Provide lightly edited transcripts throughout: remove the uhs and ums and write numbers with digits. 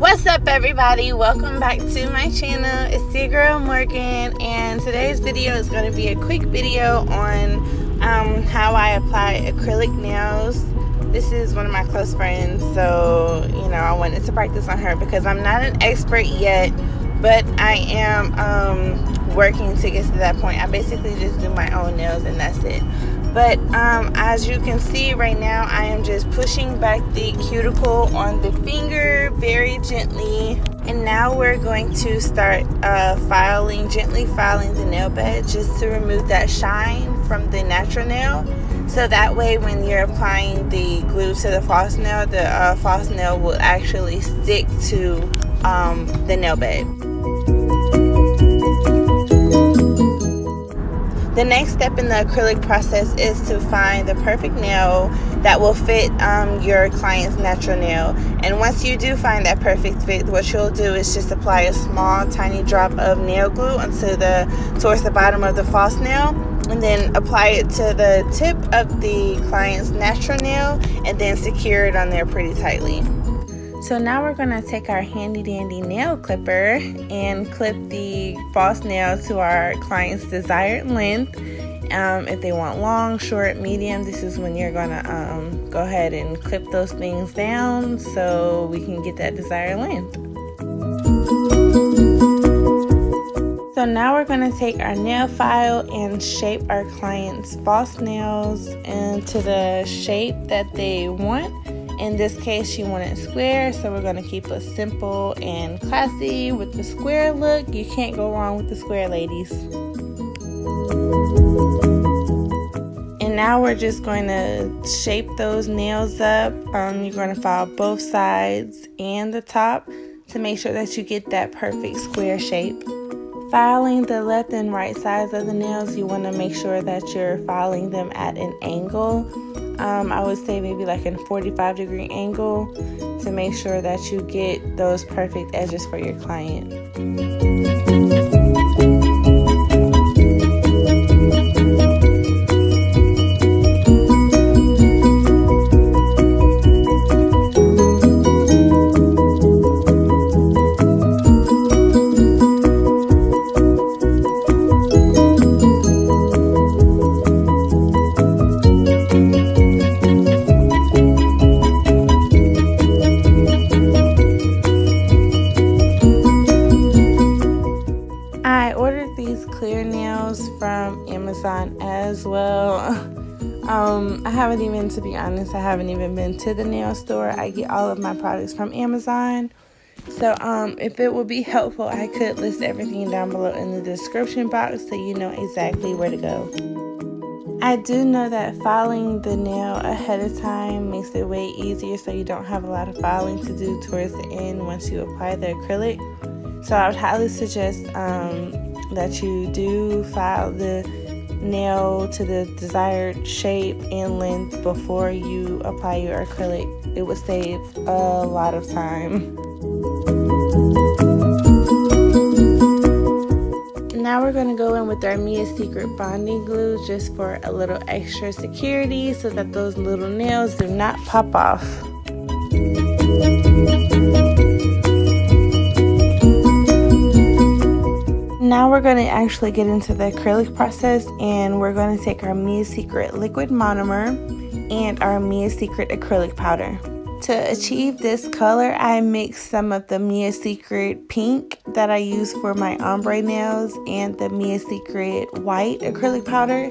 What's up, everybody? Welcome back to my channel. It's your girl Morgan, and today's video is going to be a quick video on how I apply acrylic nails. This is one of my close friends, so I wanted to practice on her because I'm not an expert yet, but I am working to get to that point. I basically just do my own nails and that's it. But as you can see right now, I am just pushing back the cuticle on the finger very gently. And now we're going to start gently filing the nail bed just to remove that shine from the natural nail. So that way when you're applying the glue to the false nail, the false nail will actually stick to the nail bed. The next step in the acrylic process is to find the perfect nail that will fit your client's natural nail. And once you do find that perfect fit, what you'll do is just apply a small tiny drop of nail glue towards the bottom of the false nail, and then apply it to the tip of the client's natural nail and then secure it on there pretty tightly. So now we're going to take our handy dandy nail clipper and clip the false nail to our client's desired length. If they want long, short, medium, this is when you're going to go ahead and clip those things down so we can get that desired length. So now we're going to take our nail file and shape our client's false nails into the shape that they want. In this case, she wanted square, so we're going to keep it simple and classy with the square look. You can't go wrong with the square, ladies. And now we're just going to shape those nails up. You're going to file both sides and the top to make sure that you get that perfect square shape. Filing the left and right sides of the nails, you want to make sure that you're filing them at an angle. I would say maybe like a 45-degree angle to make sure that you get those perfect edges for your client. Clear nails from Amazon as well. To be honest, I haven't even been to the nail store. I get all of my products from Amazon. So if it would be helpful, I could list everything down below in the description box so you know exactly where to go. I do know that filing the nail ahead of time makes it way easier, so you don't have a lot of filing to do towards the end once you apply the acrylic. So I would highly suggest that you do file the nail to the desired shape and length before you apply your acrylic. It would save a lot of time. Now we're going to go in with our Mia Secret bonding glue just for a little extra security so that those little nails do not pop off. Now we're going to actually get into the acrylic process, and we're going to take our Mia Secret liquid monomer and our Mia Secret acrylic powder. To achieve this color, I mixed some of the Mia Secret pink that I use for my ombre nails and the Mia Secret white acrylic powder,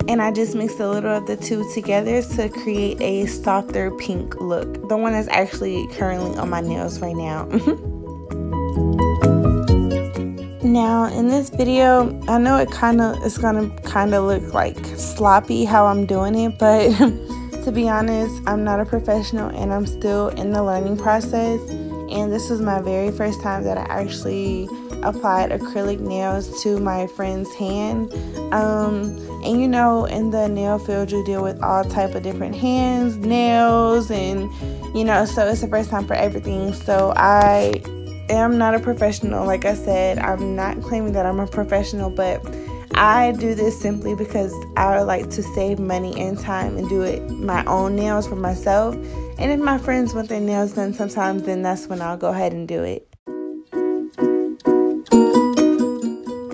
and I just mixed a little of the two together to create a softer pink look. The one that's actually currently on my nails right now. Now in this video, I know it's gonna look like sloppy how I'm doing it, but to be honest, I'm not a professional and I'm still in the learning process, and this was my very first time that I actually applied acrylic nails to my friend's hand. And in the nail field you deal with all type of different hands, nails, and so it's the first time for everything. So I am not a professional. Like I said, I'm not claiming that I'm a professional, but I do this simply because I like to save money and time and do it my own nails for myself. And if my friends want their nails done sometimes, then that's when I'll go ahead and do it.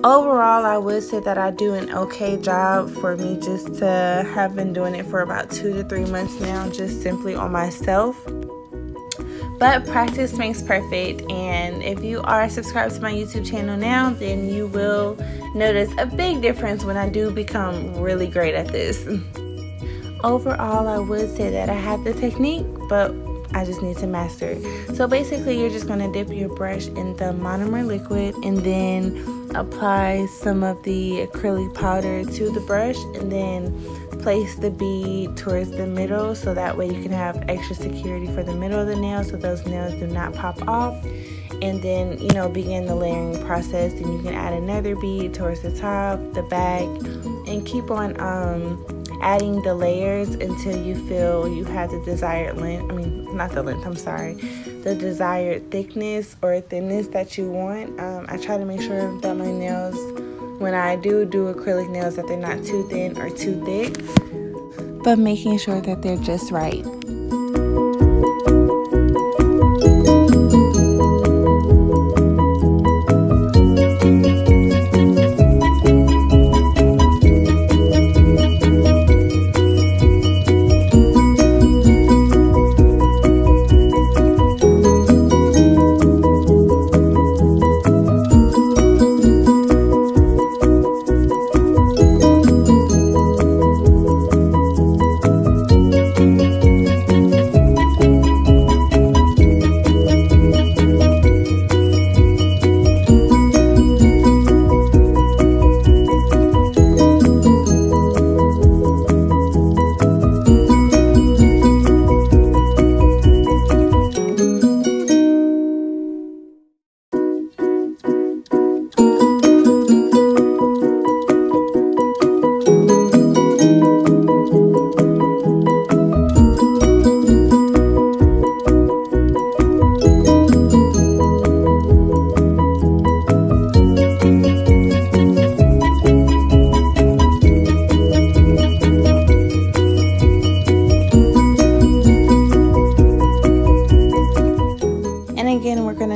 Overall, I would say that I do an okay job for me just to have been doing it for about 2 to 3 months now, just simply on myself. But practice makes perfect, and if you are subscribed to my YouTube channel now, then you will notice a big difference when I do become really great at this. Overall, I would say that I have the technique, but I just need to master it. So basically, you're just going to dip your brush in the monomer liquid and then apply some of the acrylic powder to the brush, and then place the bead towards the middle so that way you can have extra security for the middle of the nail so those nails do not pop off. And then, you know, begin the layering process, and you can add another bead towards the top, the back, and keep on adding the layers until you feel you have the desired length. I mean, not the length, I'm sorry, the desired thickness or thinness that you want. I try to make sure that my nails, when I do acrylic nails, that they're not too thin or too thick, but making sure that they're just right.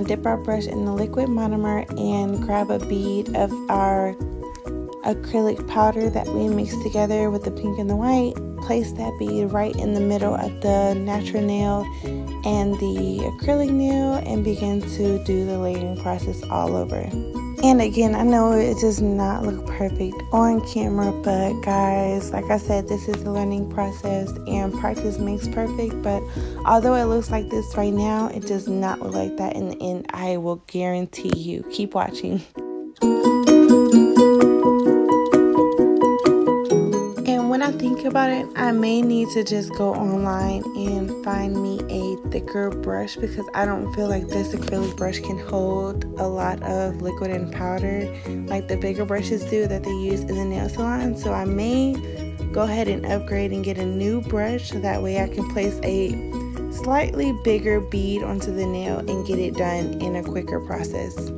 Dip our brush in the liquid monomer and grab a bead of our acrylic powder that we mixed together with the pink and the white. Place that bead right in the middle of the natural nail and the acrylic nail and begin to do the layering process all over. And again, I know it does not look perfect on camera, but guys, like I said, this is a learning process and practice makes perfect. But although it looks like this right now, it does not look like that in the end. I will guarantee you. Keep watching. When I think about it, I may need to just go online and find me a thicker brush, because I don't feel like this acrylic brush can hold a lot of liquid and powder like the bigger brushes do that they use in the nail salon. So I may go ahead and upgrade and get a new brush so that way I can place a slightly bigger bead onto the nail and get it done in a quicker process.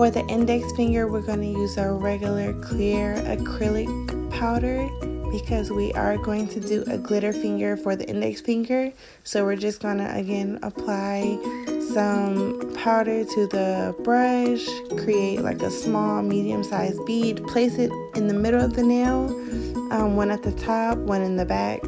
For the index finger, we're going to use our regular clear acrylic powder because we are going to do a glitter finger for the index finger. So we're just gonna again apply some powder to the brush, create like a small medium-sized bead, place it in the middle of the nail, one at the top, one in the back.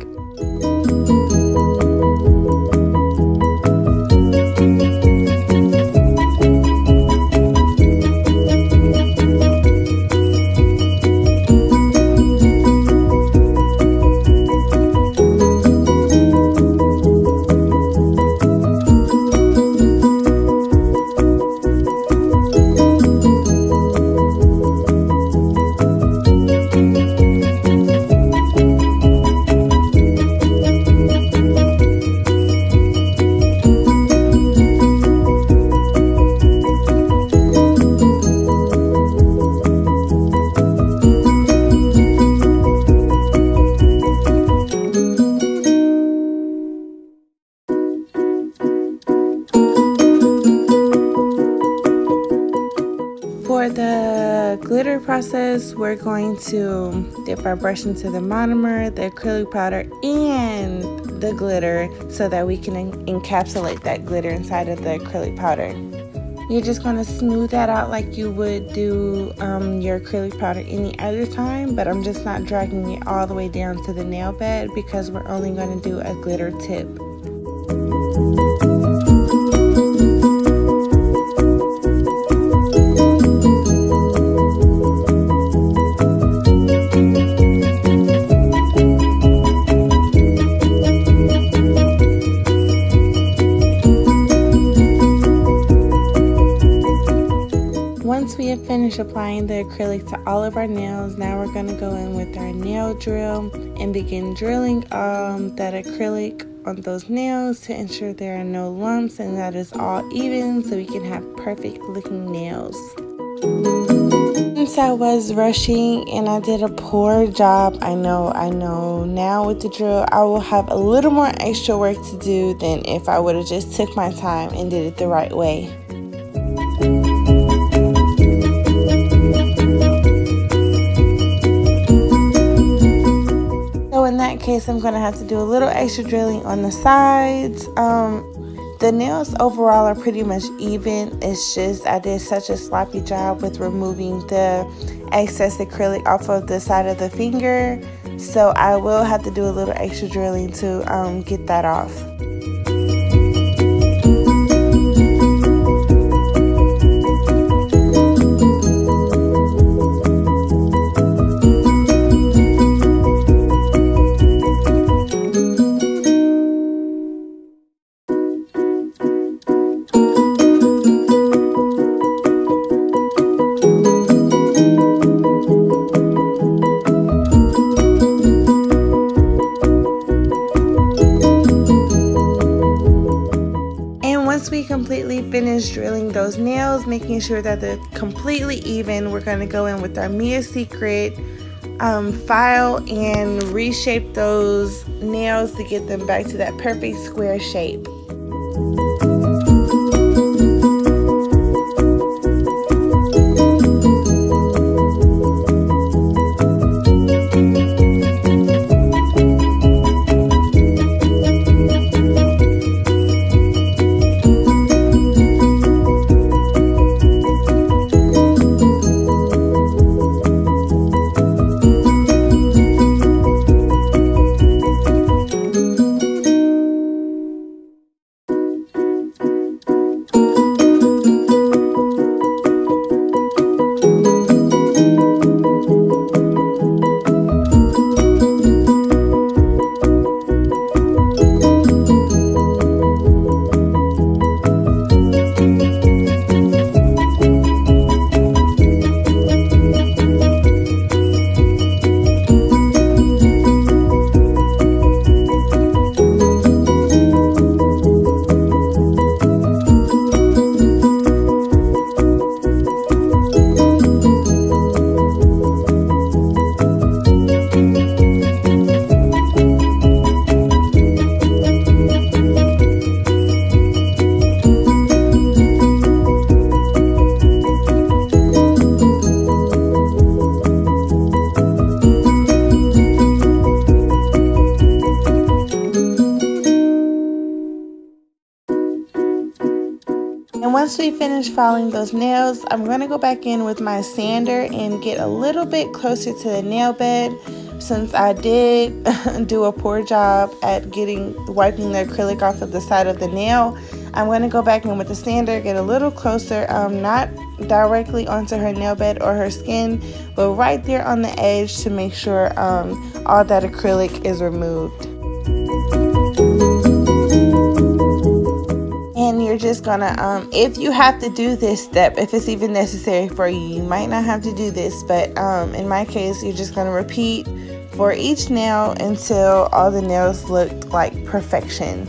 For the glitter process, we're going to dip our brush into the monomer, the acrylic powder, and the glitter so that we can encapsulate that glitter inside of the acrylic powder. You're just going to smooth that out like you would do your acrylic powder any other time, but I'm just not dragging it all the way down to the nail bed because we're only going to do a glitter tip. Once we have finished applying the acrylic to all of our nails, now we're going to go in with our nail drill and begin drilling that acrylic on those nails to ensure there are no lumps and that is all even so we can have perfect looking nails. Since I was rushing and I did a poor job, I know, now with the drill I will have a little more extra work to do than if I would have just took my time and did it the right way. In that case, I'm going to have to do a little extra drilling on the sides. The nails overall are pretty much even. It's just I did such a sloppy job with removing the excess acrylic off of the side of the finger, so I will have to do a little extra drilling to get that off. Once we completely finish drilling those nails, making sure that they're completely even, we're going to go in with our Mia Secret file and reshape those nails to get them back to that perfect square shape. once we finish filing those nails, I'm going to go back in with my sander and get a little bit closer to the nail bed. Since I did do a poor job at wiping the acrylic off of the side of the nail, I'm going to go back in with the sander, get a little closer, not directly onto her nail bed or her skin, but right there on the edge to make sure all that acrylic is removed. And you're just gonna, if you have to do this step, if it's even necessary for you, you might not have to do this, but in my case, you're just gonna repeat for each nail until all the nails look like perfection.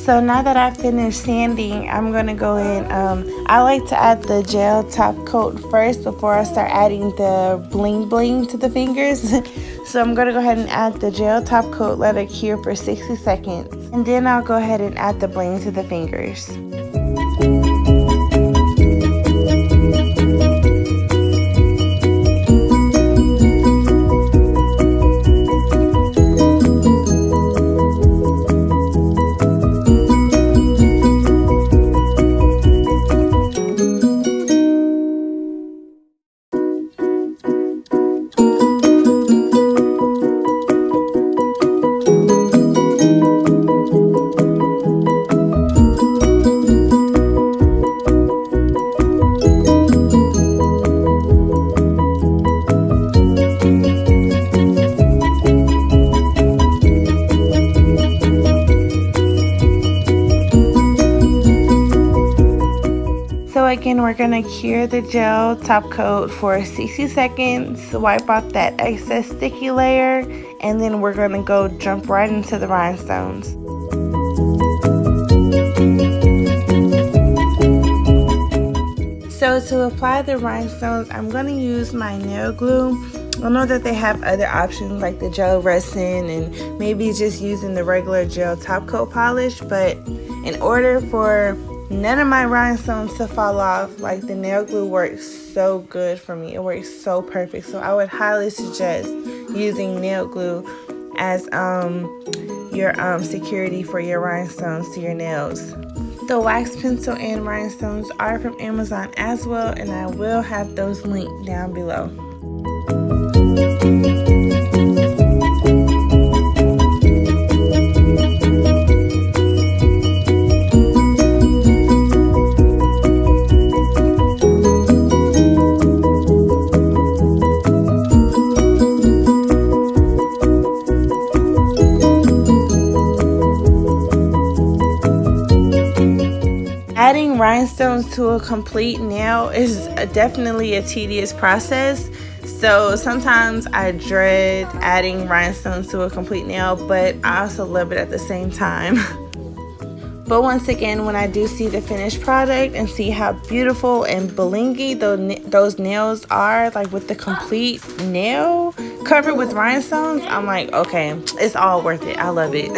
So now that I've finished sanding, I'm going to go in. I like to add the gel top coat first before I start adding the bling bling to the fingers. So I'm going to go ahead and add the gel top coat, let it cure for 60 seconds. And then I'll go ahead and add the bling to the fingers. Again, we're going to cure the gel top coat for 60 seconds, wipe off that excess sticky layer, and then we're going to go jump right into the rhinestones. So to apply the rhinestones, I'm going to use my nail glue. I know that they have other options like the gel resin and maybe just using the regular gel top coat polish, but in order for none of my rhinestones to fall off, like, the nail glue works so good for me. It works so perfect. So I would highly suggest using nail glue as your security for your rhinestones to your nails. The wax pencil and rhinestones are from Amazon as well, and I will have those linked down below. Adding rhinestones to a complete nail is definitely a tedious process. So sometimes I dread adding rhinestones to a complete nail, but I also love it at the same time. But once again, when I do see the finished product and see how beautiful and blingy those nails are, like with the complete nail covered with rhinestones, I'm like, okay, it's all worth it. I love it.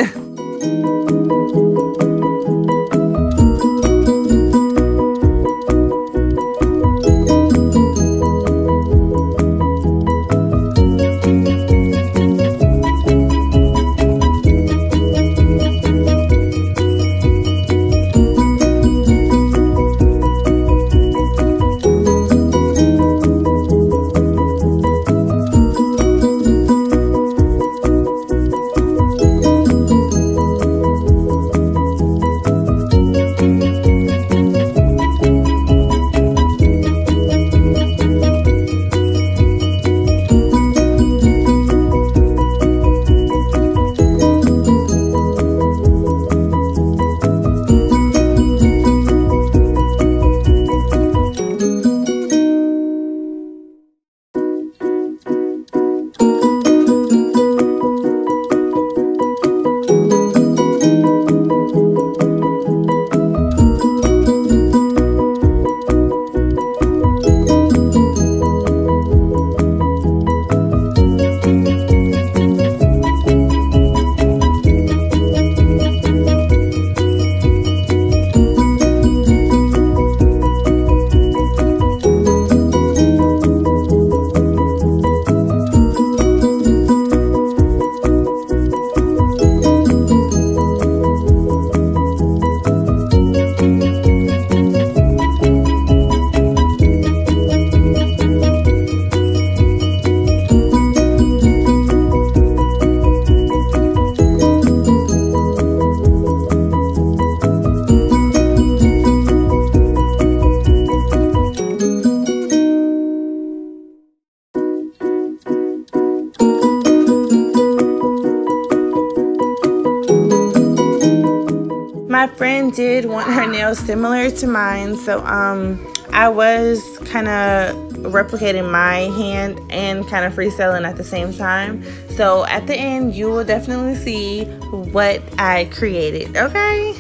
My friend did want her nails similar to mine, so I was kind of replicating my hand and kind of freestyling at the same time. So at the end, you will definitely see what I created, okay?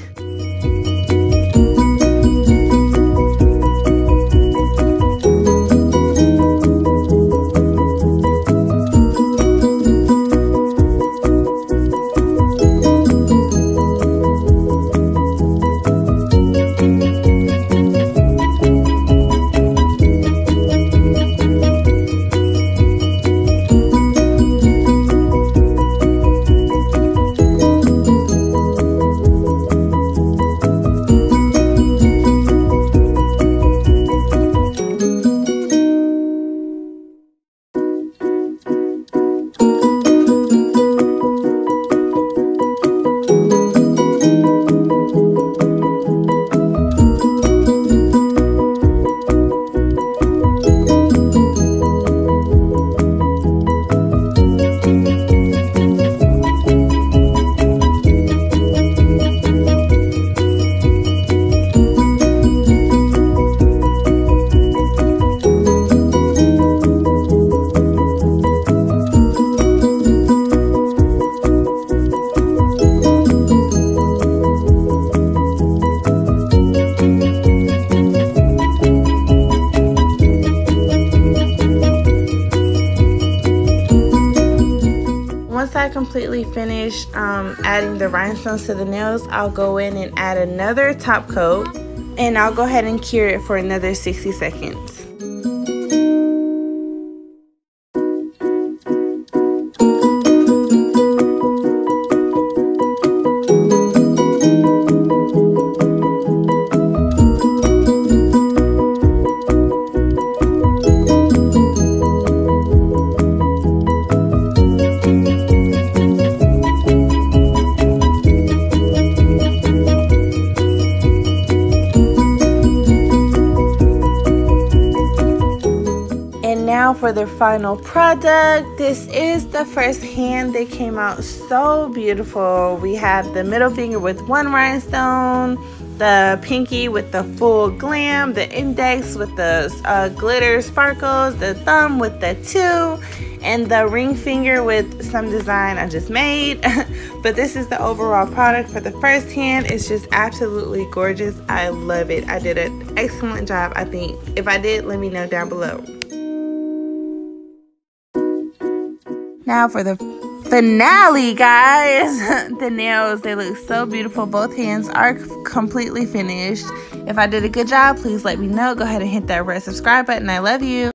Once I completely finish adding the rhinestones to the nails, I'll go in and add another top coat, and I'll go ahead and cure it for another 60 seconds. Now for the final product. This is the first hand. They came out so beautiful. We have the middle finger with one rhinestone, the pinky with the full glam, the index with the glitter sparkles, the thumb with the two, and the ring finger with some design I just made. But this is the overall product for the first hand. It's just absolutely gorgeous. I love it. I did an excellent job, I think. If I did, let me know down below. Now for the finale, guys. The nails, they look so beautiful. Both hands are completely finished. If I did a good job, please let me know. Go ahead and hit that red subscribe button. I love you.